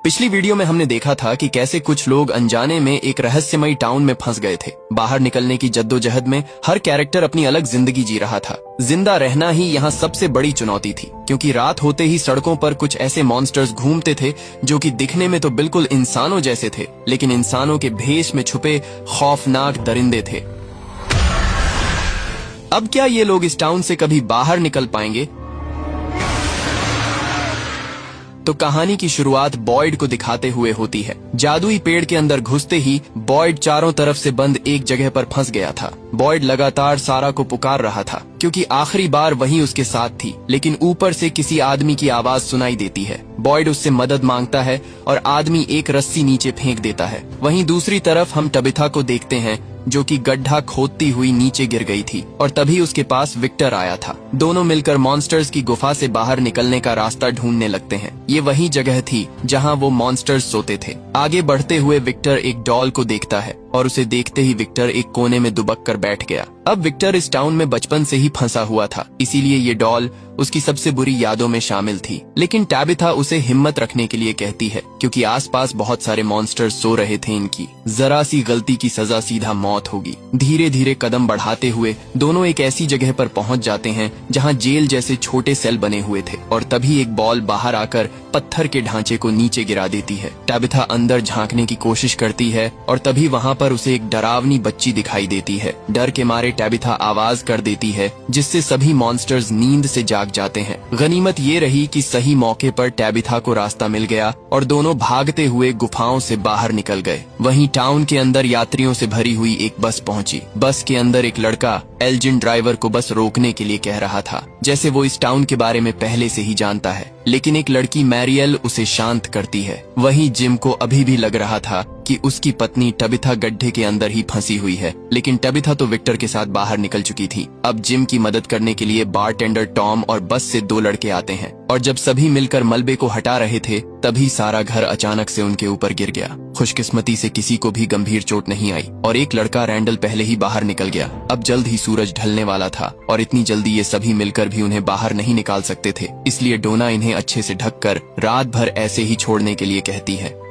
पिछली वीडियो में हमने देखा था कि कैसे कुछ लोग अनजाने में एक रहस्यमयी टाउन में फंस गए थे। बाहर निकलने की जद्दोजहद में हर कैरेक्टर अपनी अलग जिंदगी जी रहा था। जिंदा रहना ही यहाँ सबसे बड़ी चुनौती थी, क्योंकि रात होते ही सड़कों पर कुछ ऐसे मॉन्स्टर्स घूमते थे जो कि दिखने में तो बिल्कुल इंसानों जैसे थे, लेकिन इंसानों के भेष में छुपे खौफनाक दरिंदे थे। अब क्या ये लोग इस टाउन से कभी बाहर निकल पाएंगे? तो कहानी की शुरुआत बॉयड को दिखाते हुए होती है। जादुई पेड़ के अंदर घुसते ही बॉयड चारों तरफ से बंद एक जगह पर फंस गया था। बॉयड लगातार सारा को पुकार रहा था, क्योंकि आखिरी बार वही उसके साथ थी, लेकिन ऊपर से किसी आदमी की आवाज सुनाई देती है। बॉयड उससे मदद मांगता है और आदमी एक रस्सी नीचे फेंक देता है। वहीं दूसरी तरफ हम टबिथा को देखते हैं, जो कि गड्ढा खोदती हुई नीचे गिर गई थी, और तभी उसके पास विक्टर आया था। दोनों मिलकर मॉन्स्टर्स की गुफा से बाहर निकलने का रास्ता ढूंढने लगते हैं। ये वही जगह थी जहां वो मॉन्स्टर्स सोते थे। आगे बढ़ते हुए विक्टर एक डॉल को देखता है और उसे देखते ही विक्टर एक कोने में दुबक कर बैठ गया। अब विक्टर इस टाउन में बचपन से ही फंसा हुआ था, इसीलिए ये डॉल उसकी सबसे बुरी यादों में शामिल थी। लेकिन टैबिथा उसे हिम्मत रखने के लिए कहती है, क्योंकि आसपास बहुत सारे मॉन्स्टर्स सो रहे थे। इनकी जरा सी गलती की सजा सीधा मौत होगी। धीरे धीरे कदम बढ़ाते हुए दोनों एक ऐसी जगह पर पहुंच जाते हैं जहां जेल जैसे छोटे सेल बने हुए थे, और तभी एक बॉल बाहर आकर पत्थर के ढांचे को नीचे गिरा देती है। टैबिथा अंदर झांकने की कोशिश करती है और तभी वहां पर उसे एक डरावनी बच्ची दिखाई देती है। डर के मारे टैबिथा आवाज कर देती है, जिससे सभी मॉन्स्टर्स नींद से जाग जाते हैं। गनीमत ये रही कि सही मौके पर टैबिथा को रास्ता मिल गया और दोनों भागते हुए गुफाओं से बाहर निकल गए। वहीं टाउन के अंदर यात्रियों से भरी हुई एक बस पहुंची। बस के अंदर एक लड़का एल्जिन ड्राइवर को बस रोकने के लिए कह रहा था, जैसे वो इस टाउन के बारे में पहले से ही जानता है। लेकिन एक लड़की मैरियल उसे शांत करती है। वहीं जिम को अभी भी लग रहा था कि उसकी पत्नी टबिथा गड्ढे के अंदर ही फंसी हुई है, लेकिन टबिथा तो विक्टर के साथ बाहर निकल चुकी थी। अब जिम की मदद करने के लिए बारटेंडर टॉम और बस से दो लड़के आते हैं, और जब सभी मिलकर मलबे को हटा रहे थे तभी सारा घर अचानक से उनके ऊपर गिर गया। खुशकिस्मती से किसी को भी गंभीर चोट नहीं आई और एक लड़का रैंडल पहले ही बाहर निकल गया। अब जल्द ही सूरज ढलने वाला था और इतनी जल्दी ये सभी मिलकर भी उन्हें बाहर नहीं निकाल सकते थे, इसलिए डोना इन्हें अच्छे से ढककर रात भर ऐसे ही छोड़ने के लिए कहती है।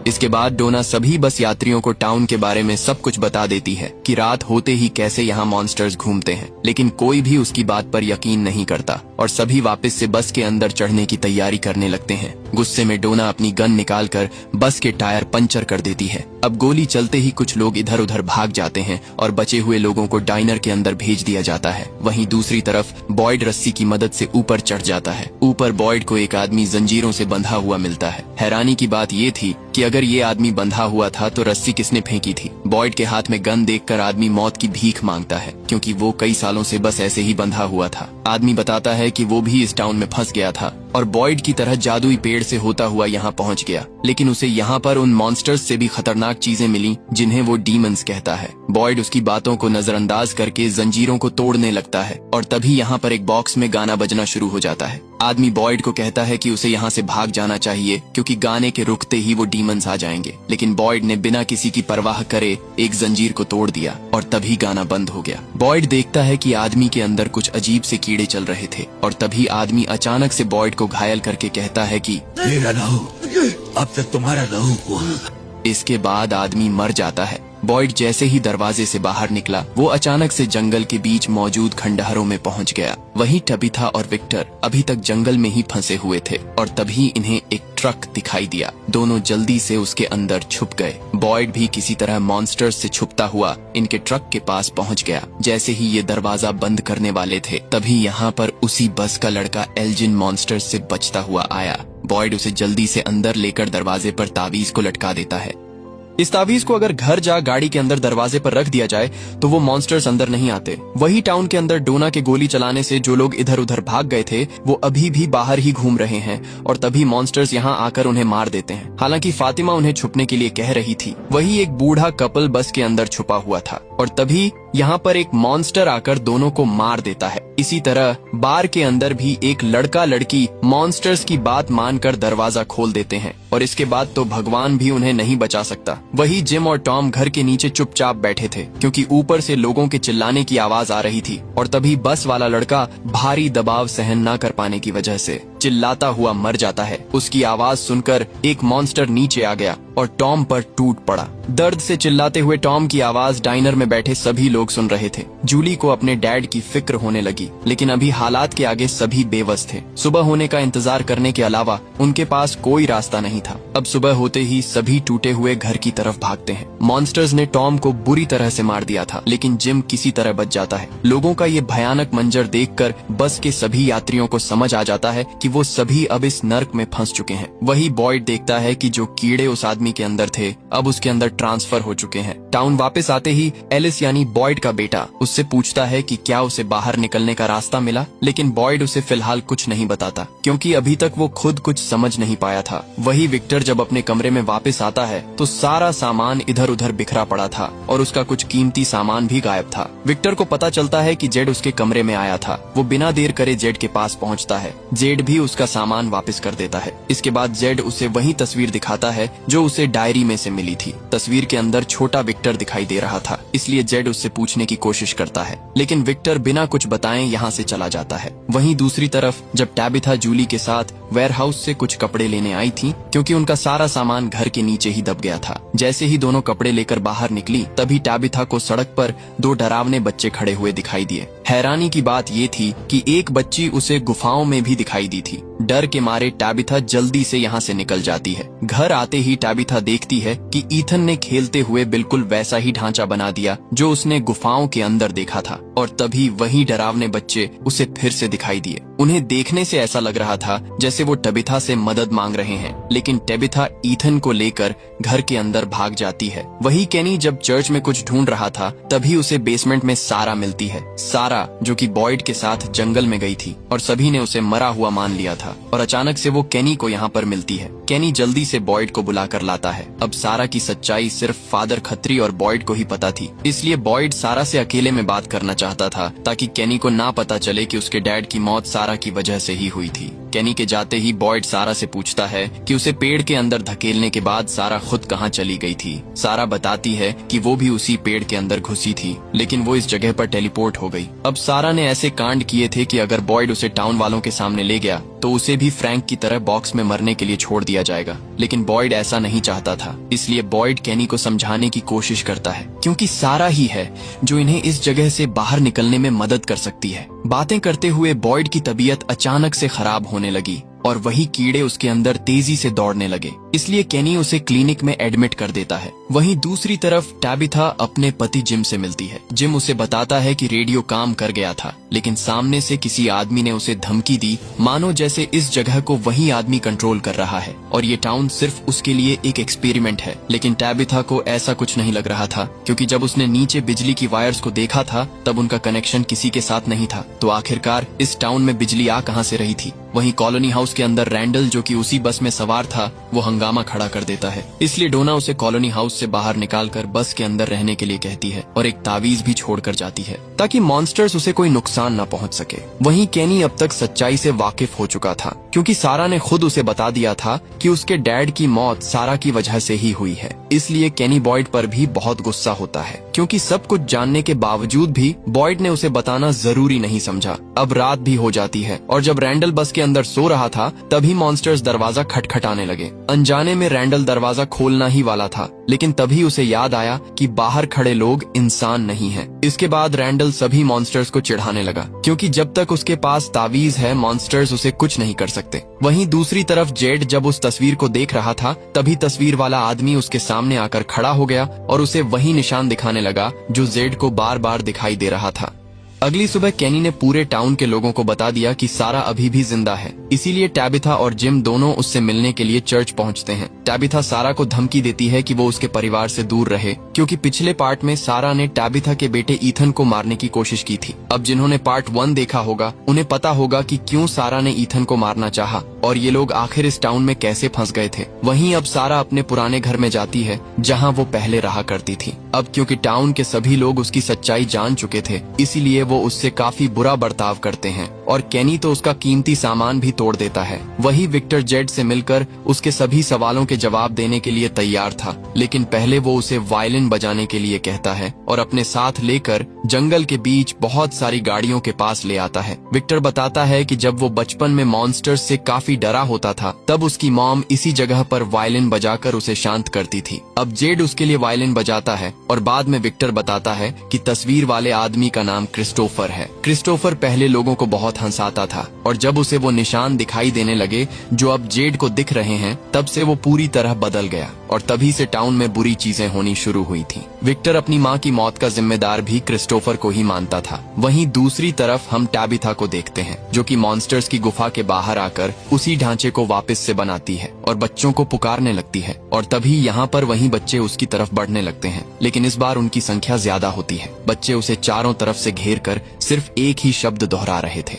इसके बाद डोना सभी बस यात्रियों को टाउन के बारे में सब कुछ बता देती है कि रात होते ही कैसे यहाँ मॉन्स्टर्स घूमते हैं, लेकिन कोई भी उसकी बात पर यकीन नहीं करता और सभी वापस से बस के अंदर चढ़ने की तैयारी करने लगते हैं। गुस्से में डोना अपनी गन निकालकर बस के टायर पंचर कर देती है। अब गोली चलते ही कुछ लोग इधर उधर भाग जाते हैं और बचे हुए लोगों को डाइनर के अंदर भेज दिया जाता है। वहीं दूसरी तरफ बॉयड रस्सी की मदद से ऊपर चढ़ जाता है। ऊपर बॉयड को एक आदमी जंजीरों से बंधा हुआ मिलता है। हैरानी की बात ये थी कि अगर ये आदमी बंधा हुआ था तो रस्सी किसने फेंकी थी। बॉयड के हाथ में गन देखकर आदमी मौत की भीख मांगता है, क्योंकि वो कई सालों से बस ऐसे ही बंधा हुआ था। आदमी बताता है कि वो भी इस टाउन में फंस गया था और बॉयड की तरह जादुई पेड़ से होता हुआ यहाँ पहुँच गया, लेकिन उसे यहाँ पर उन मॉन्स्टर्स से भी खतरनाक चीजें मिली जिन्हें वो डीमंस कहता है। बॉयड उसकी बातों को नजरअंदाज करके जंजीरों को तोड़ने लगता है और तभी यहाँ पर एक बॉक्स में गाना बजना शुरू हो जाता है। आदमी बॉयड को कहता है कि उसे यहाँ से भाग जाना चाहिए, क्योंकि गाने के रुकते ही वो डीमंस आ जाएंगे, लेकिन बॉयड ने बिना किसी की परवाह करे एक जंजीर को तोड़ दिया और तभी गाना बंद हो गया। बॉयड देखता है कि आदमी के अंदर कुछ अजीब से कीड़े चल रहे थे और तभी आदमी अचानक से बॉयड को घायल करके कहता है कि मेरा लहू अब तक तुम्हारा लहू हुआ। इसके बाद आदमी मर जाता है। बॉयड जैसे ही दरवाजे से बाहर निकला, वो अचानक से जंगल के बीच मौजूद खंडहरों में पहुंच गया। वहीं टबिथा और विक्टर अभी तक जंगल में ही फंसे हुए थे और तभी इन्हें एक ट्रक दिखाई दिया। दोनों जल्दी से उसके अंदर छुप गए। बॉयड भी किसी तरह मॉन्स्टर्स से छुपता हुआ इनके ट्रक के पास पहुंच गया। जैसे ही ये दरवाजा बंद करने वाले थे तभी यहाँ पर उसी बस का लड़का एल्जिन मॉन्स्टर्स से बचता हुआ आया। बॉयड उसे जल्दी से अंदर लेकर दरवाजे पर तावीज को लटका देता है। इस तावीज को अगर घर जा गाड़ी के अंदर दरवाजे पर रख दिया जाए तो वो मॉन्स्टर्स अंदर नहीं आते। वही टाउन के अंदर डोना के गोली चलाने से जो लोग इधर उधर भाग गए थे वो अभी भी बाहर ही घूम रहे हैं और तभी मॉन्स्टर्स यहाँ आकर उन्हें मार देते हैं। हालांकि फातिमा उन्हें छुपने के लिए कह रही थी। वही एक बूढ़ा कपल बस के अंदर छुपा हुआ था और तभी यहाँ पर एक मॉन्स्टर आकर दोनों को मार देता है। इसी तरह बार के अंदर भी एक लड़का लड़की मॉन्स्टर्स की बात मानकर दरवाजा खोल देते हैं और इसके बाद तो भगवान भी उन्हें नहीं बचा सकता। वही जिम और टॉम घर के नीचे चुपचाप बैठे थे, क्योंकि ऊपर से लोगों के चिल्लाने की आवाज आ रही थी और तभी बस वाला लड़का भारी दबाव सहन न कर पाने की वजह से चिल्लाता हुआ मर जाता है। उसकी आवाज सुनकर एक मॉन्स्टर नीचे आ गया और टॉम पर टूट पड़ा। दर्द से चिल्लाते हुए टॉम की आवाज डाइनर में बैठे सभी लोग सुन रहे थे। जूली को अपने डैड की फिक्र होने लगी, लेकिन अभी हालात के आगे सभी बेबस थे। सुबह होने का इंतजार करने के अलावा उनके पास कोई रास्ता नहीं था। अब सुबह होते ही सभी टूटे हुए घर की तरफ भागते हैं। मॉन्स्टर्स ने टॉम को बुरी तरह से मार दिया था, लेकिन जिम किसी तरह बच जाता है। लोगों का ये भयानक मंजर देखकर बस के सभी यात्रियों को समझ आ जाता है कि वो सभी अब इस नर्क में फंस चुके हैं। वही बॉयड देखता है कि जो कीड़े उस आदमी के अंदर थे अब उसके अंदर ट्रांसफर हो चुके हैं। टाउन वापस आते ही एलिस यानी बॉयड का बेटा उससे पूछता है कि क्या उसे बाहर निकलने का रास्ता मिला, लेकिन बॉयड उसे फिलहाल कुछ नहीं बताता, क्योंकि अभी तक वो खुद कुछ समझ नहीं पाया था। वही विक्टर जब अपने कमरे में वापस आता है तो सारा सामान इधर उधर बिखरा पड़ा था और उसका कुछ कीमती सामान भी गायब था। विक्टर को पता चलता है कि जेड उसके कमरे में आया था। वो बिना देर करे जेड के पास पहुंचता है। जेड भी उसका सामान वापस कर देता है। इसके बाद जेड उसे वही तस्वीर दिखाता है जो उसे डायरी में से मिली थी। तस्वीर के अंदर छोटा विक्टर दिखाई दे रहा था, इसलिए जेड उससे पूछने की कोशिश करता है, लेकिन विक्टर बिना कुछ बताए यहाँ से चला जाता है। वहीं दूसरी तरफ जब टैबिथा जूली के साथ वेयरहाउस से कुछ कपड़े लेने आई थी, क्योंकि उनका सारा सामान घर के नीचे ही दब गया था। जैसे ही दोनों कपड़े लेकर बाहर निकली तभी टैबिथा को सड़क पर दो डरावने बच्चे खड़े हुए दिखाई दिए। हैरानी की बात ये थी कि एक बच्ची उसे गुफाओं में भी दिखाई दी थी। डर के मारे टैबिथा जल्दी से यहाँ से निकल जाती है। घर आते ही टैबिथा देखती है कि ईथन ने खेलते हुए बिल्कुल वैसा ही ढांचा बना दिया जो उसने गुफाओं के अंदर देखा था, और तभी वही डरावने बच्चे उसे फिर से दिखाई दिए। उन्हें देखने से ऐसा लग रहा था जैसे वो टैबिथा से मदद मांग रहे हैं, लेकिन टैबिथा ईथन को लेकर घर के अंदर भाग जाती है। वही केनी जब चर्च में कुछ ढूंढ रहा था तभी उसे बेसमेंट में सारा मिलती है। सारा जो कि बॉयड के साथ जंगल में गई थी और सभी ने उसे मरा हुआ मान लिया था, और अचानक से वो केनी को यहाँ पर मिलती है। केनी जल्दी से बॉयड को बुलाकर लाता है। अब सारा की सच्चाई सिर्फ फादर खत्री और बॉयड को ही पता थी, इसलिए बॉयड सारा से अकेले में बात करना चाहता था ताकि केनी को ना पता चले कि उसके डैड की मौत सारा की वजह से ही हुई थी। केनी के जाते ही बॉयड सारा से पूछता है कि उसे पेड़ के अंदर धकेलने के बाद सारा खुद कहाँ चली गई थी। सारा बताती है कि वो भी उसी पेड़ के अंदर घुसी थी, लेकिन वो इस जगह पर टेलीपोर्ट हो गई। अब सारा ने ऐसे कांड किए थे कि अगर बॉयड उसे टाउन वालों के सामने ले गया तो उसे भी फ्रैंक की तरह बॉक्स में मरने के लिए छोड़ दिया जाएगा, लेकिन बॉयड ऐसा नहीं चाहता था। इसलिए बॉयड केनी को समझाने की कोशिश करता है, क्योंकि सारा ही है जो इन्हें इस जगह से बाहर निकलने में मदद कर सकती है। बातें करते हुए बॉयड की तबीयत अचानक से खराब होने लगी और वही कीड़े उसके अंदर तेजी से दौड़ने लगे, इसलिए केनी उसे क्लिनिक में एडमिट कर देता है। वहीं दूसरी तरफ टैबिथा अपने पति जिम से मिलती है। जिम उसे बताता है कि रेडियो काम कर गया था, लेकिन सामने से किसी आदमी ने उसे धमकी दी, मानो जैसे इस जगह को वही आदमी कंट्रोल कर रहा है और ये टाउन सिर्फ उसके लिए एक एक्सपेरिमेंट है। लेकिन टैबिथा को ऐसा कुछ नहीं लग रहा था, क्योंकि जब उसने नीचे बिजली की वायर्स को देखा था तब उनका कनेक्शन किसी के साथ नहीं था। तो आखिरकार इस टाउन में बिजली आ कहां से रही थी। वहीं कॉलोनी हाउस के अंदर रैंडल जो कि उसी बस में सवार था वो हंगामा खड़ा कर देता है, इसलिए डोना उसे कॉलोनी हाउस से बाहर निकालकर बस के अंदर रहने के लिए कहती है और एक तावीज भी छोड़कर जाती है ताकि मॉन्स्टर्स उसे कोई नुकसान न पहुंच सके। वहीं केनी अब तक सच्चाई से वाकिफ हो चुका था, क्योंकि सारा ने खुद उसे बता दिया था कि उसके डैड की मौत सारा की वजह से ही हुई है। इसलिए केनी बॉयड पर भी बहुत गुस्सा होता है, क्योंकि सब कुछ जानने के बावजूद भी बॉयड ने उसे बताना जरूरी नहीं समझा। अब रात भी हो जाती है और जब रैंडल बस के अंदर सो रहा था तभी मॉन्स्टर्स दरवाजा खटखटाने लगे। अनजाने में रैंडल दरवाजा खोलना ही वाला था, लेकिन तभी उसे याद आया कि बाहर खड़े लोग इंसान नहीं हैं। इसके बाद रैंडल सभी मॉन्स्टर्स को चिढ़ाने लगा, क्योंकि जब तक उसके पास तावीज है मॉन्स्टर्स उसे कुछ नहीं कर सकते। वहीं दूसरी तरफ जेड जब उस तस्वीर को देख रहा था तभी तस्वीर वाला आदमी उसके सामने आकर खड़ा हो गया और उसे वही निशान दिखाने लगा जो जेड को बार बार दिखाई दे रहा था। अगली सुबह केनी ने पूरे टाउन के लोगों को बता दिया कि सारा अभी भी जिंदा है, इसीलिए टैबिथा और जिम दोनों उससे मिलने के लिए चर्च पहुंचते हैं। टैबिथा सारा को धमकी देती है कि वो उसके परिवार से दूर रहे, क्योंकि पिछले पार्ट में सारा ने टैबिथा के बेटे ईथन को मारने की कोशिश की थी। अब जिन्होंने पार्ट 1 देखा होगा उन्हें पता होगा कि क्यों सारा ने ईथन को मारना चाहा और ये लोग आखिर इस टाउन में कैसे फंस गए थे। वहीं अब सारा अपने पुराने घर में जाती है जहाँ वो पहले रहा करती थी। अब क्योंकि टाउन के सभी लोग उसकी सच्चाई जान चुके थे, इसीलिए वो उससे काफी बुरा बर्ताव करते हैं और केनी तो उसका कीमती सामान भी तोड़ देता है। वही विक्टर जेड से मिलकर उसके सभी सवालों के जवाब देने के लिए तैयार था, लेकिन पहले वो उसे वायलिन बजाने के लिए कहता है और अपने साथ लेकर जंगल के बीच बहुत सारी गाड़ियों के पास ले आता है। विक्टर बताता है कि जब वो बचपन में मॉन्स्टर्स से काफी डरा होता था तब उसकी मॉम इसी जगह पर वायलिन बजाकर उसे शांत करती थी। अब जेड उसके लिए वायलिन बजाता है और बाद में विक्टर बताता है कि तस्वीर वाले आदमी का नाम क्रिस्टोफर है। क्रिस्टोफर पहले लोगों को बहुत हंसाता था और जब उसे वो निशान दिखाई देने लगे जो अब जेड को दिख रहे हैं तब से वो पूरी तरह बदल गया और तभी से टाउन में बुरी चीजें होनी शुरू हुई थी। विक्टर अपनी माँ की मौत का जिम्मेदार भी क्रिस्टोफर को ही मानता था। वहीं दूसरी तरफ हम टैबिथा को देखते हैं जो कि मॉन्स्टर्स की गुफा के बाहर आकर उसी ढांचे को वापस से बनाती है और बच्चों को पुकारने लगती है और तभी यहाँ पर वहीं बच्चे उसकी तरफ बढ़ने लगते हैं, लेकिन इस बार उनकी संख्या ज्यादा होती है। बच्चे उसे चारों तरफ से घेर कर सिर्फ एक ही शब्द दोहरा रहे थे,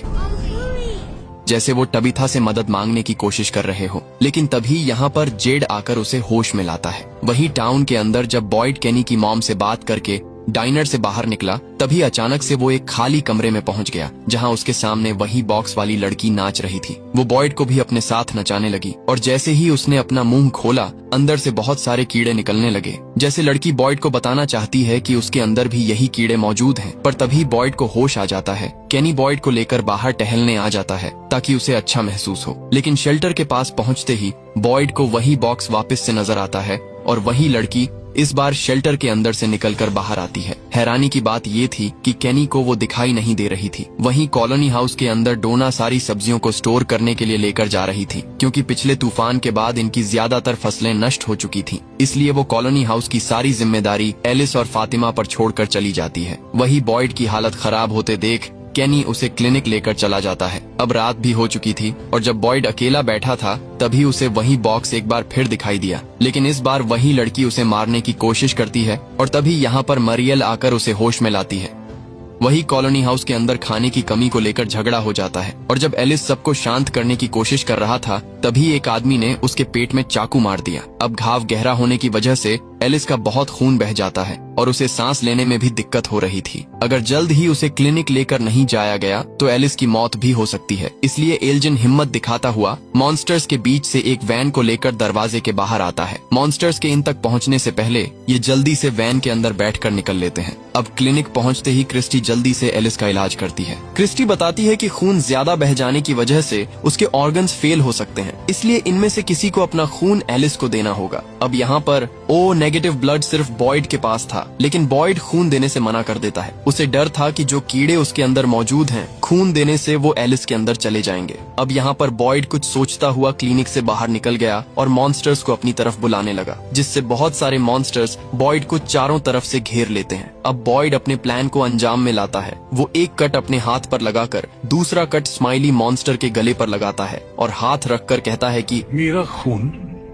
जैसे वो टबिथा से मदद मांगने की कोशिश कर रहे हो। लेकिन तभी यहाँ पर जेड आकर उसे होश में लाता है। वही टाउन के अंदर जब बॉयड केनी की मॉम से बात करके डाइनर से बाहर निकला तभी अचानक से वो एक खाली कमरे में पहुंच गया जहां उसके सामने वही बॉक्स वाली लड़की नाच रही थी। वो बॉयड को भी अपने साथ नचाने लगी और जैसे ही उसने अपना मुंह खोला अंदर से बहुत सारे कीड़े निकलने लगे। जैसे लड़की बॉयड को बताना चाहती है कि उसके अंदर भी यही कीड़े मौजूद हैं, पर तभी बॉयड को होश आ जाता है। केनी बॉयड को लेकर बाहर टहलने आ जाता है ताकि उसे अच्छा महसूस हो, लेकिन शेल्टर के पास पहुंचते ही बॉयड को वही बॉक्स वापस से नजर आता है और वही लड़की इस बार शेल्टर के अंदर से निकलकर बाहर आती है। हैरानी की बात ये थी कि केनी को वो दिखाई नहीं दे रही थी। वहीं कॉलोनी हाउस के अंदर डोना सारी सब्जियों को स्टोर करने के लिए लेकर जा रही थी क्योंकि पिछले तूफान के बाद इनकी ज्यादातर फसलें नष्ट हो चुकी थी। इसलिए वो कॉलोनी हाउस की सारी जिम्मेदारी एलिस और फातिमा पर छोड़कर चली जाती है। वही बॉयड की हालत खराब होते देख केनी उसे क्लिनिक लेकर चला जाता है। अब रात भी हो चुकी थी और जब बॉयड अकेला बैठा था तभी उसे वही बॉक्स एक बार फिर दिखाई दिया, लेकिन इस बार वही लड़की उसे मारने की कोशिश करती है और तभी यहाँ पर मरियल आकर उसे होश में लाती है। वही कॉलोनी हाउस के अंदर खाने की कमी को लेकर झगड़ा हो जाता है और जब एलिस सबको शांत करने की कोशिश कर रहा था तभी एक आदमी ने उसके पेट में चाकू मार दिया। अब घाव गहरा होने की वजह से एलिस का बहुत खून बह जाता है और उसे सांस लेने में भी दिक्कत हो रही थी। अगर जल्द ही उसे क्लिनिक लेकर नहीं जाया गया तो एलिस की मौत भी हो सकती है। इसलिए एल्जिन हिम्मत दिखाता हुआ मॉन्स्टर्स के बीच से एक वैन को लेकर दरवाजे के बाहर आता है। मॉन्स्टर्स के इन तक पहुंचने से पहले ये जल्दी से वैन के अंदर बैठकर निकल लेते हैं। अब क्लिनिक पहुंचते ही क्रिस्टी जल्दी से एलिस का इलाज करती है। क्रिस्टी बताती है कि खून ज्यादा बह जाने की वजह से उसके ऑर्गन्स फेल हो सकते हैं, इसलिए इनमें से किसी को अपना खून एलिस को देना होगा। अब यहाँ पर ओ नेगेटिव ब्लड सिर्फ बॉयड के पास था, लेकिन बॉयड खून देने से मना कर देता है। उसे डर था कि जो कीड़े उसके अंदर मौजूद हैं खून देने से वो एलिस के अंदर चले जाएंगे। अब यहाँ पर बॉयड कुछ सोचता हुआ क्लिनिक से बाहर निकल गया और मॉन्स्टर्स को अपनी तरफ बुलाने लगा, जिससे बहुत सारे मॉन्स्टर्स बॉयड को चारों तरफ से घेर लेते हैं। अब बॉयड अपने प्लान को अंजाम में लाता है। वो एक कट अपने हाथ पर लगाकर दूसरा कट स्माइली मॉन्स्टर के गले पर लगाता है और हाथ रखकर कहता है कि मेरा खून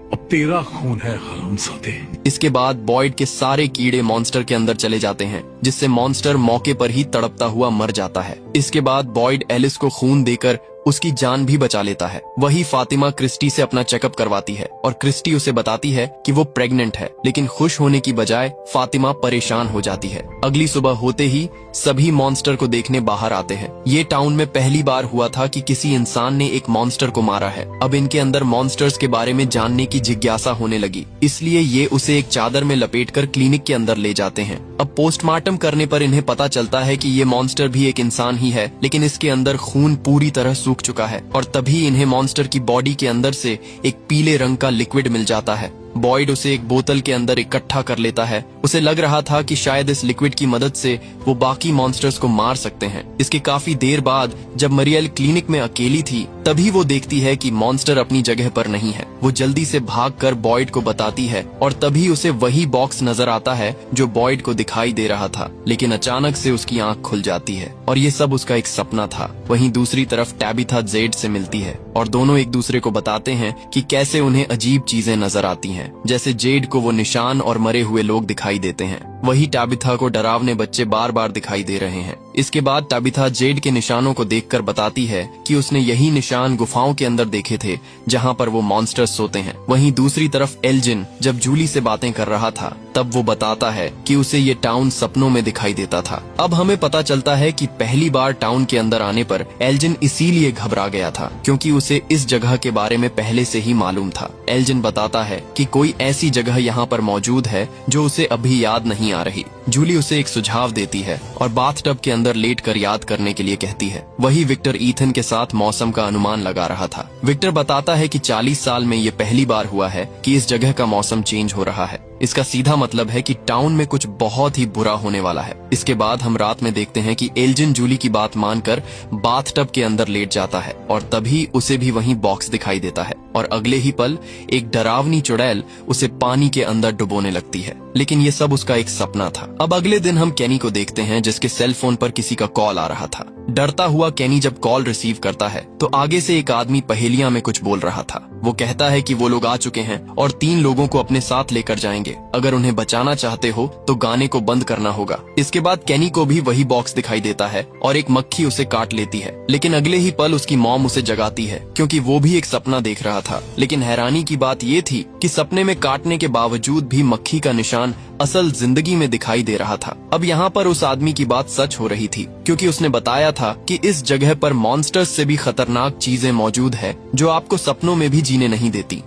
अब तेरा खून है हरामजादे। इसके बाद बॉयड के सारे कीड़े मॉन्स्टर के अंदर चले जाते हैं, जिससे मॉन्स्टर मौके पर ही तड़पता हुआ मर जाता है। इसके बाद बॉयड एलिस को खून देकर उसकी जान भी बचा लेता है। वही फातिमा क्रिस्टी से अपना चेकअप करवाती है और क्रिस्टी उसे बताती है कि वो प्रेग्नेंट है, लेकिन खुश होने की बजाय फातिमा परेशान हो जाती है। अगली सुबह होते ही सभी मॉन्स्टर को देखने बाहर आते हैं। ये टाउन में पहली बार हुआ था कि किसी इंसान ने एक मॉन्स्टर को मारा है। अब इनके अंदर मॉन्स्टर्स के बारे में जानने की जिज्ञासा होने लगी, इसलिए ये उसे एक चादर में लपेटकर क्लिनिक के अंदर ले जाते हैं। अब पोस्टमार्टम करने पर इन्हें पता चलता है कि ये मॉन्स्टर भी एक इंसान ही है, लेकिन इसके अंदर खून पूरी तरह सूख चुका है और तभी इन्हें मॉन्स्टर की बॉडी के अंदर से एक पीले रंग का लिक्विड मिल जाता है। बॉयड उसे एक बोतल के अंदर इकट्ठा कर लेता है। उसे लग रहा था कि शायद इस लिक्विड की मदद से वो बाकी मॉन्स्टर्स को मार सकते हैं। इसके काफी देर बाद जब मरियल क्लिनिक में अकेली थी तभी वो देखती है कि मॉन्स्टर अपनी जगह पर नहीं है। वो जल्दी से भागकर बॉयड को बताती है और तभी उसे वही बॉक्स नजर आता है जो बॉयड को दिखाई दे रहा था, लेकिन अचानक से उसकी आंख खुल जाती है और ये सब उसका एक सपना था। वहीं दूसरी तरफ टैबिथा जेड से मिलती है और दोनों एक दूसरे को बताते हैं कि कैसे उन्हें अजीब चीजें नजर आती हैं, जैसे जेड को वो निशान और मरे हुए लोग दिखाई देते हैं। वही टैबिथा को डरावने बच्चे बार बार दिखाई दे रहे हैं। इसके बाद टैबिथा जेड के निशानों को देखकर बताती है कि उसने यही निशान गुफाओं के अंदर देखे थे जहां पर वो मॉन्स्टर्स सोते हैं। वहीं दूसरी तरफ एल्जिन जब जूली से बातें कर रहा था तब वो बताता है कि उसे ये टाउन सपनों में दिखाई देता था। अब हमें पता चलता है कि पहली बार टाउन के अंदर आने पर एल्जिन इसीलिए घबरा गया था क्योंकि उसे इस जगह के बारे में पहले से ही मालूम था। एल्जिन बताता है कि कोई ऐसी जगह यहाँ पर मौजूद है जो उसे अभी याद नहीं आ रही। जूली उसे एक सुझाव देती है और बाथटब के अंदर लेटकर याद करने के लिए कहती है। वही विक्टर ईथन के साथ मौसम का अनुमान लगा रहा था। विक्टर बताता है कि 40 साल में ये पहली बार हुआ है कि इस जगह का मौसम चेंज हो रहा है। इसका सीधा मतलब है कि टाउन में कुछ बहुत ही बुरा होने वाला है। इसके बाद हम रात में देखते हैं कि एल्जिन जूली की बात मानकर बाथटब के अंदर लेट जाता है और तभी उसे भी वहीं बॉक्स दिखाई देता है और अगले ही पल एक डरावनी चुड़ैल उसे पानी के अंदर डुबोने लगती है। लेकिन ये सब उसका एक सपना था। अब अगले दिन हम केनी को देखते हैं जिसके सेल फोन पर किसी का कॉल आ रहा था। डरता हुआ केनी जब कॉल रिसीव करता है तो आगे से एक आदमी पहेलियां में कुछ बोल रहा था। वो कहता है कि वो लोग आ चुके हैं और 3 लोगों को अपने साथ लेकर जाएंगे। अगर उन्हें बचाना चाहते हो तो गाने को बंद करना होगा। इसके बाद केनी को भी वही बॉक्स दिखाई देता है और एक मक्खी उसे काट लेती है। लेकिन अगले ही पल उसकी मॉम उसे जगाती है क्योंकि वो भी एक सपना देख रहा था। लेकिन हैरानी की बात ये थी कि सपने में काटने के बावजूद भी मक्खी का निशान असल जिंदगी में दिखाई दे रहा था। अब यहाँ पर उस आदमी की बात सच हो रही थी क्योंकि उसने बताया था कि इस जगह पर मॉन्स्टर्स से भी खतरनाक चीजें मौजूद है जो आपको सपनों में भी जीने नहीं देती।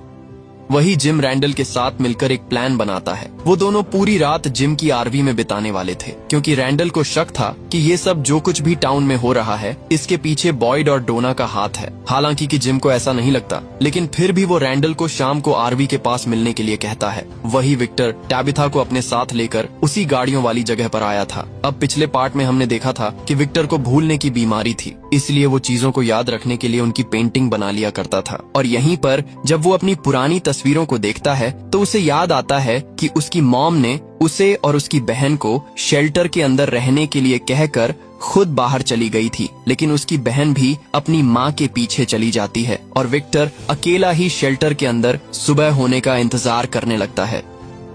वही जिम रैंडल के साथ मिलकर एक प्लान बनाता है। वो दोनों पूरी रात जिम की आरवी में बिताने वाले थे क्योंकि रैंडल को शक था कि ये सब जो कुछ भी टाउन में हो रहा है इसके पीछे बॉयड और डोना का हाथ है। हालांकि कि जिम को ऐसा नहीं लगता, लेकिन फिर भी वो रैंडल को शाम को आरवी के पास मिलने के लिए कहता है। वही विक्टर टैबिथा को अपने साथ लेकर उसी गाड़ियों वाली जगह पर आया था। अब पिछले पार्ट में हमने देखा था कि विक्टर को भूलने की बीमारी थी, इसलिए वो चीजों को याद रखने के लिए उनकी पेंटिंग बना लिया करता था। और यहीं पर जब वो अपनी पुरानी तस्वीरों को देखता है तो उसे याद आता है कि उसकी मॉम ने उसे और उसकी बहन को शेल्टर के अंदर रहने के लिए कहकर खुद बाहर चली गई थी। लेकिन उसकी बहन भी अपनी माँ के पीछे चली जाती है और विक्टर अकेला ही शेल्टर के अंदर सुबह होने का इंतजार करने लगता है।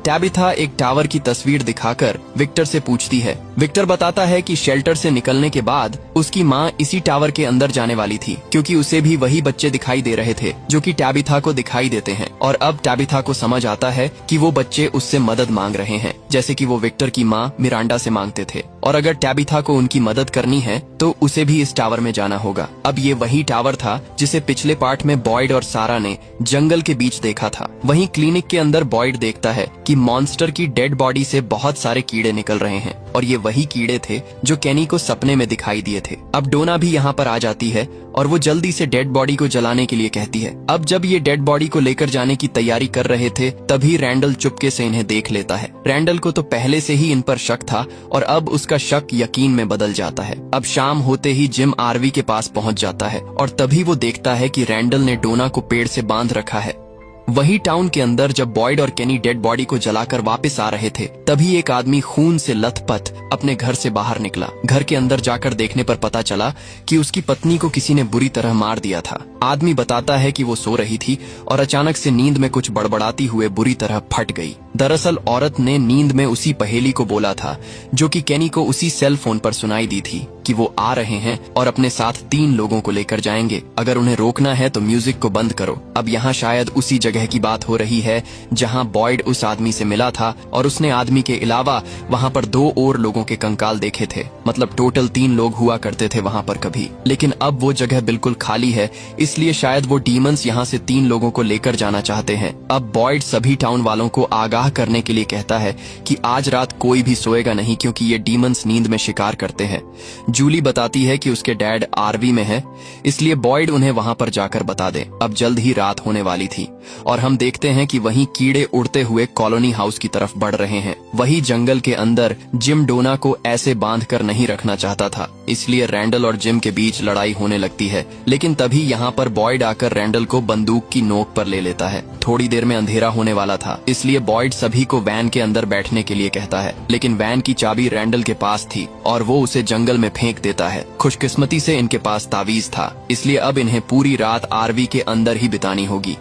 टैबिथा एक टावर की तस्वीर दिखाकर विक्टर से पूछती है। विक्टर बताता है कि शेल्टर से निकलने के बाद उसकी माँ इसी टावर के अंदर जाने वाली थी क्योंकि उसे भी वही बच्चे दिखाई दे रहे थे जो कि टैबिथा को दिखाई देते हैं। और अब टैबिथा को समझ आता है कि वो बच्चे उससे मदद मांग रहे हैं जैसे कि वो विक्टर की माँ मिरांडा से मांगते थे। और अगर टैबिथा को उनकी मदद करनी है तो उसे भी इस टावर में जाना होगा। अब ये वही टावर था जिसे पिछले पार्ट में बॉयड और सारा ने जंगल के बीच देखा था। वहीं क्लिनिक के अंदर बॉयड देखता है कि मॉन्स्टर की डेड बॉडी से बहुत सारे कीड़े निकल रहे हैं और ये वही कीड़े थे जो केनी को सपने में दिखाई दिए थे। अब डोना भी यहाँ पर आ जाती है और वो जल्दी से डेड बॉडी को जलाने के लिए कहती है। अब जब ये डेड बॉडी को लेकर जाने की तैयारी कर रहे थे तभी रैंडल चुपके से इन्हें देख लेता है। रैंडल को तो पहले से ही इन पर शक था और अब उसका शक यकीन में बदल जाता है। अब शाम होते ही जिम आरवी के पास पहुँच जाता है और तभी वो देखता है कि रैंडल ने डोना को पेड़ से बांध रखा है। वही टाउन के अंदर जब बॉयड और केनी डेड बॉडी को जलाकर वापस आ रहे थे तभी एक आदमी खून से लथपथ अपने घर से बाहर निकला। घर के अंदर जाकर देखने पर पता चला कि उसकी पत्नी को किसी ने बुरी तरह मार दिया था। आदमी बताता है कि वो सो रही थी और अचानक से नींद में कुछ बड़बड़ाती हुए बुरी तरह फट गई। दरअसल औरत ने नींद में उसी पहेली को बोला था जो कि केनी को उसी सेल फोन पर सुनाई दी थी कि वो आ रहे हैं और अपने साथ 3 लोगों को लेकर जाएंगे। अगर उन्हें रोकना है तो म्यूजिक को बंद करो। अब यहाँ शायद उसी जगह की बात हो रही है जहाँ बॉयड उस आदमी से मिला था और उसने आदमी के अलावा वहाँ पर 2 और लोगों के कंकाल देखे थे। मतलब टोटल 3 लोग हुआ करते थे वहाँ पर कभी। लेकिन अब वो जगह बिल्कुल खाली है, इसलिए शायद वो डीमंस यहाँ से 3 लोगों को लेकर जाना चाहते हैं। अब बॉयड सभी टाउन वालों को आगाह करने के लिए कहता है कि आज रात कोई भी सोएगा नहीं क्योंकि ये डीमंस नींद में शिकार करते हैं। जूली बताती है कि उसके डैड आरवी में है, इसलिए बॉयड उन्हें वहां पर जाकर बता दे। अब जल्द ही रात होने वाली थी और हम देखते हैं कि वहीं कीड़े उड़ते हुए कॉलोनी हाउस की तरफ बढ़ रहे हैं। वही जंगल के अंदर जिम डोना को ऐसे बांधकर नहीं रखना चाहता था, इसलिए रैंडल और जिम के बीच लड़ाई होने लगती है। लेकिन तभी यहाँ पर बॉयड आकर रैंडल को बंदूक की नोक पर ले लेता है। थोड़ी देर में अंधेरा होने वाला था, इसलिए बॉयड सभी को वैन के अंदर बैठने के लिए कहता है। लेकिन वैन की चाबी रैंडल के पास थी और वो उसे जंगल में फेंक देता है। खुशकिस्मती से इनके पास तावीज था, इसलिए अब इन्हें पूरी रात आरवी के अंदर ही बितानी होगी।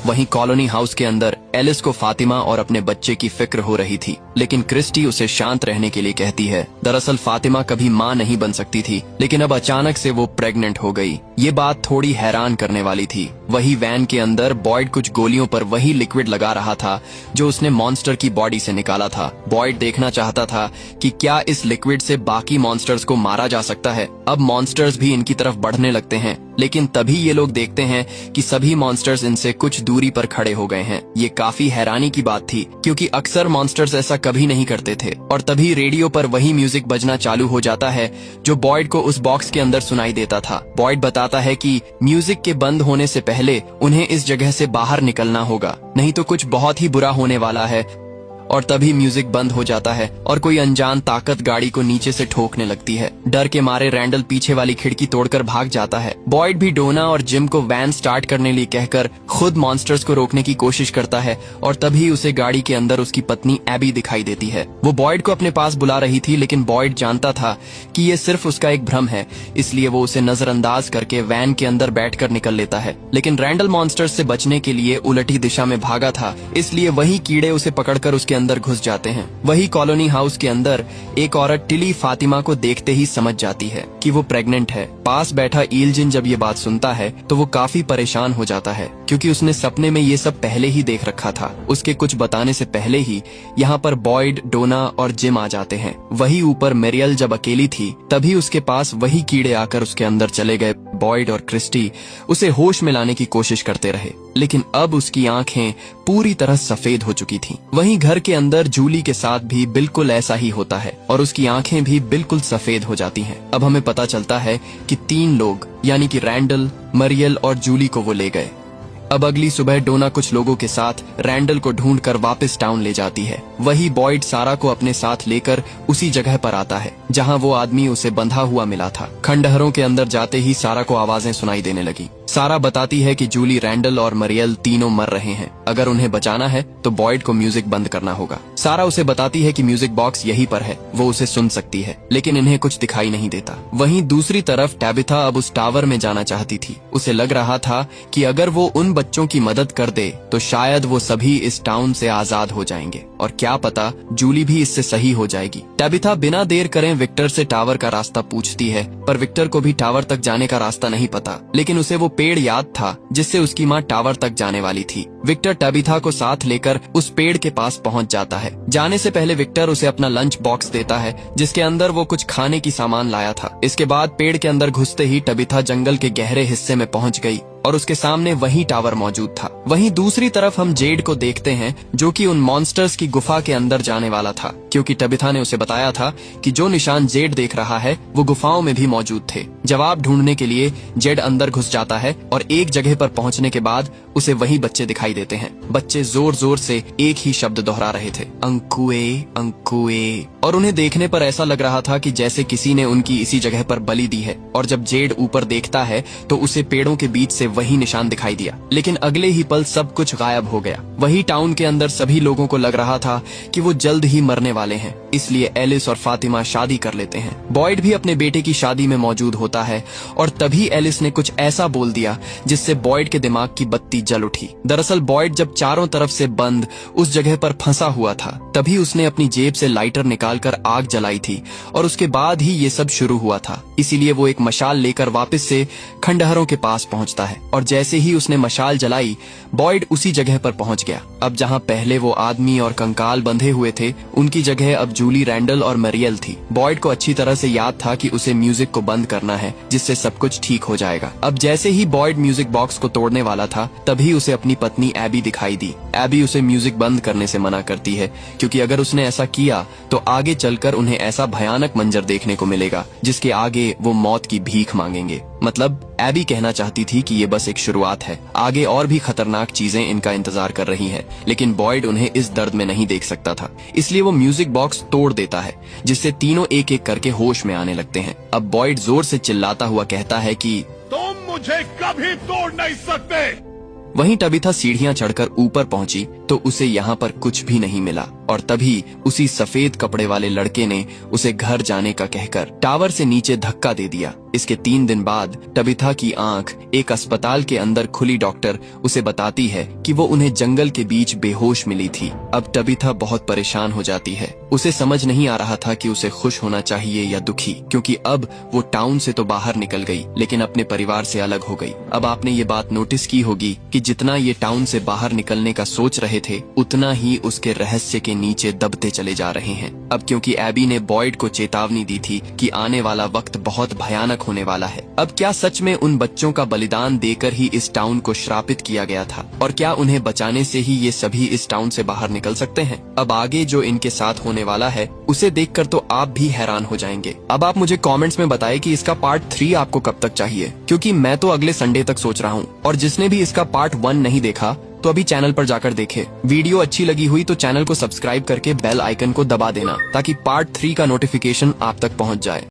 वहीं कॉलोनी हाउस के अंदर एलिस को फातिमा और अपने बच्चे की फिक्र हो रही थी, लेकिन क्रिस्टी उसे शांत रहने के लिए कहती है। दरअसल फातिमा कभी माँ नहीं बन सकती थी, लेकिन अब अचानक से वो प्रेग्नेंट हो गई। ये बात थोड़ी हैरान करने वाली थी। वही वैन के अंदर बॉयड कुछ गोलियों पर वही लिक्विड लगा रहा था जो उसने मॉन्स्टर की बॉडी से निकाला था। बॉयड देखना चाहता था कि क्या इस लिक्विड से बाकी मॉन्स्टर्स को मारा जा सकता है। अब मॉन्स्टर्स भी इनकी तरफ बढ़ने लगते हैं, लेकिन तभी ये लोग देखते हैं कि सभी मॉन्स्टर्स इनसे कुछ दूरी पर खड़े हो गए हैं। ये काफी हैरानी की बात थी, क्योंकि अक्सर मॉन्स्टर्स ऐसा कभी नहीं करते थे। और तभी रेडियो पर वही म्यूजिक बजना चालू हो जाता है जो बॉयड को उस बॉक्स के अंदर सुनाई देता था। बॉयड बताता है कि म्यूजिक के बंद होने से पहले उन्हें इस जगह से बाहर निकलना होगा, नहीं तो कुछ बहुत ही बुरा होने वाला है। और तभी म्यूजिक बंद हो जाता है और कोई अनजान ताकत गाड़ी को नीचे से ठोकने लगती है। डर के मारे रैंडल पीछे वाली खिड़की तोड़कर भाग जाता है। बॉयड भी डोना और जिम को वैन स्टार्ट करने लिए कहकर खुद मॉन्स्टर्स को रोकने की कोशिश करता है और तभी उसे गाड़ी के अंदर उसकी पत्नी एबी दिखाई देती है। वो बॉयड को अपने पास बुला रही थी, लेकिन बॉयड जानता था कि ये सिर्फ उसका एक भ्रम है, इसलिए वो उसे नजरअंदाज करके वैन के अंदर बैठकर निकल लेता है। लेकिन रैंडल मॉन्स्टर्स से बचने के लिए उलटी दिशा में भागा था, इसलिए वही कीड़े उसे पकड़कर उसके अंदर घुस जाते हैं। वही कॉलोनी हाउस के अंदर एक औरत टिली फातिमा को देखते ही समझ जाती है कि वो प्रेग्नेंट है। पास बैठा ईलजिन जब ये बात सुनता है तो वो काफी परेशान हो जाता है, क्योंकि उसने सपने में ये सब पहले ही देख रखा था। उसके कुछ बताने से पहले ही यहाँ पर बॉयड, डोना और जिम आ जाते हैं। वही ऊपर मेरियल जब अकेली थी तभी उसके पास वही कीड़े आकर उसके अंदर चले गए। बॉयड और क्रिस्टी उसे होश में लाने की कोशिश करते रहे, लेकिन अब उसकी आंखें पूरी तरह सफेद हो चुकी थीं। वहीं घर के अंदर जूली के साथ भी बिल्कुल ऐसा ही होता है और उसकी आंखें भी बिल्कुल सफेद हो जाती हैं। अब हमें पता चलता है कि 3 लोग यानी कि रैंडल, मरियल और जूली को वो ले गए। अब अगली सुबह डोना कुछ लोगों के साथ रैंडल को ढूंढकर वापस टाउन ले जाती है। वही बॉयड सारा को अपने साथ लेकर उसी जगह पर आता है जहां वो आदमी उसे बंधा हुआ मिला था। खंडहरों के अंदर जाते ही सारा को आवाजें सुनाई देने लगी। सारा बताती है कि जूली, रैंडल और मरियल तीनों मर रहे हैं। अगर उन्हें बचाना है तो बॉयड को म्यूजिक बंद करना होगा। सारा उसे बताती है कि म्यूजिक बॉक्स यहीं पर है, वो उसे सुन सकती है, लेकिन इन्हें कुछ दिखाई नहीं देता। वहीं दूसरी तरफ टैबिथा अब उस टावर में जाना चाहती थी। उसे लग रहा था कि अगर वो उन बच्चों की मदद कर दे तो शायद वो सभी इस टाउन से आजाद हो जाएंगे, और क्या पता जूली भी इससे सही हो जाएगी। टैबिथा बिना देर करें विक्टर से टावर का रास्ता पूछती है, पर विक्टर को भी टावर तक जाने का रास्ता नहीं पता, लेकिन उसे वो पेड़ याद था जिससे उसकी माँ टावर तक जाने वाली थी। विक्टर टैबिथा को साथ लेकर उस पेड़ के पास पहुंच जाता है। जाने से पहले विक्टर उसे अपना लंच बॉक्स देता है जिसके अंदर वो कुछ खाने की सामान लाया था। इसके बाद पेड़ के अंदर घुसते ही टैबिथा जंगल के गहरे हिस्से में पहुंच गई और उसके सामने वही टावर मौजूद था। वहीं दूसरी तरफ हम जेड को देखते हैं जो कि उन मॉन्स्टर्स की गुफा के अंदर जाने वाला था, क्योंकि टैबिथा ने उसे बताया था कि जो निशान जेड देख रहा है वो गुफाओं में भी मौजूद थे। जवाब ढूंढने के लिए जेड अंदर घुस जाता है और एक जगह पर पहुंचने के बाद उसे वही बच्चे दिखाई देते हैं। बच्चे जोर जोर से एक ही शब्द दोहरा रहे थे, अंकुए अंकुए, और उन्हें देखने पर ऐसा लग रहा था कि जैसे किसी ने उनकी इसी जगह पर बलि दी है। और जब जेड ऊपर देखता है तो उसे पेड़ों के बीच से वही निशान दिखाई दिया, लेकिन अगले ही पल सब कुछ गायब हो गया। वही टाउन के अंदर सभी लोगों को लग रहा था कि वो जल्द ही मरने वाले हैं, इसलिए एलिस और फातिमा शादी कर लेते हैं। बॉयड भी अपने बेटे की शादी में मौजूद होता है और तभी एलिस ने कुछ ऐसा बोल दिया जिससे बॉयड के दिमाग की बत्ती जल उठी। दरअसल बॉयड जब चारों तरफ से बंद उस जगह पर फंसा हुआ था तभी उसने अपनी जेब से लाइटर निकालकर आग जलाई थी और उसके बाद ही ये सब शुरू हुआ था। इसीलिए वो एक मशाल लेकर वापस से खंडहरों के पास पहुंचता है और जैसे ही उसने मशाल जलाई बॉयड उसी जगह पर पहुंच गया। अब जहां पहले वो आदमी और कंकाल बंधे हुए थे उनकी जगह अब जूली, रैंडल और मरियल थी। बॉयड को अच्छी तरह से याद था कि उसे म्यूजिक को बंद करना है जिससे सब कुछ ठीक हो जाएगा। अब जैसे ही बॉयड म्यूजिक बॉक्स को तोड़ने वाला था तभी उसे अपनी पत्नी एबी दिखाई दी। एबी उसे म्यूजिक बंद करने से मना करती है, क्योंकि अगर उसने ऐसा किया तो आगे चलकर उन्हें ऐसा भयानक मंजर देखने को मिलेगा जिसके आगे वो मौत की भीख मांगेंगे। मतलब एबी कहना चाहती थी कि ये बस एक शुरुआत है, आगे और भी खतरनाक चीजें इनका इंतजार कर रही हैं। लेकिन बॉयड उन्हें इस दर्द में नहीं देख सकता था, इसलिए वो म्यूजिक बॉक्स तोड़ देता है जिससे तीनों एक एक करके होश में आने लगते हैं। अब बॉयड जोर से चिल्लाता हुआ कहता है कि तुम मुझे कभी तोड़ नहीं सकते। वहीं टबिथा सीढ़ियां चढ़कर ऊपर पहुंची तो उसे यहाँ पर कुछ भी नहीं मिला और तभी उसी सफेद कपड़े वाले लड़के ने उसे घर जाने का कहकर टावर से नीचे धक्का दे दिया। इसके 3 दिन बाद टबिथा की आंख एक अस्पताल के अंदर खुली। डॉक्टर उसे बताती है कि वो उन्हें जंगल के बीच बेहोश मिली थी। अब टबिथा बहुत परेशान हो जाती है। उसे समझ नहीं आ रहा था कि उसे खुश होना चाहिए या दुखी, क्योंकि अब वो टाउन से तो बाहर निकल गई लेकिन अपने परिवार से अलग हो गई। अब आपने ये बात नोटिस की होगी कि जितना ये टाउन से बाहर निकलने का सोच रहे थे उतना ही उसके रहस्य के नीचे दबते चले जा रहे हैं। अब क्योंकि एबी ने बॉयड को चेतावनी दी थी कि आने वाला वक्त बहुत भयानक होने वाला है। अब क्या सच में उन बच्चों का बलिदान देकर ही इस टाउन को श्रापित किया गया था, और क्या उन्हें बचाने से ही ये सभी इस टाउन से बाहर निकल सकते हैं? अब आगे जो इनके साथ होने वाला है उसे देखकर तो आप भी हैरान हो जाएंगे। अब आप मुझे कमेंट्स में बताएं कि इसका पार्ट 3 आपको कब तक चाहिए, क्योंकि मैं तो अगले संडे तक सोच रहा हूँ। और जिसने भी इसका पार्ट 1 नहीं देखा तो अभी चैनल पर जाकर देखे। वीडियो अच्छी लगी हुई तो चैनल को सब्सक्राइब करके बेल आइकन को दबा देना ताकि पार्ट 3 का नोटिफिकेशन आप तक पहुंच जाए।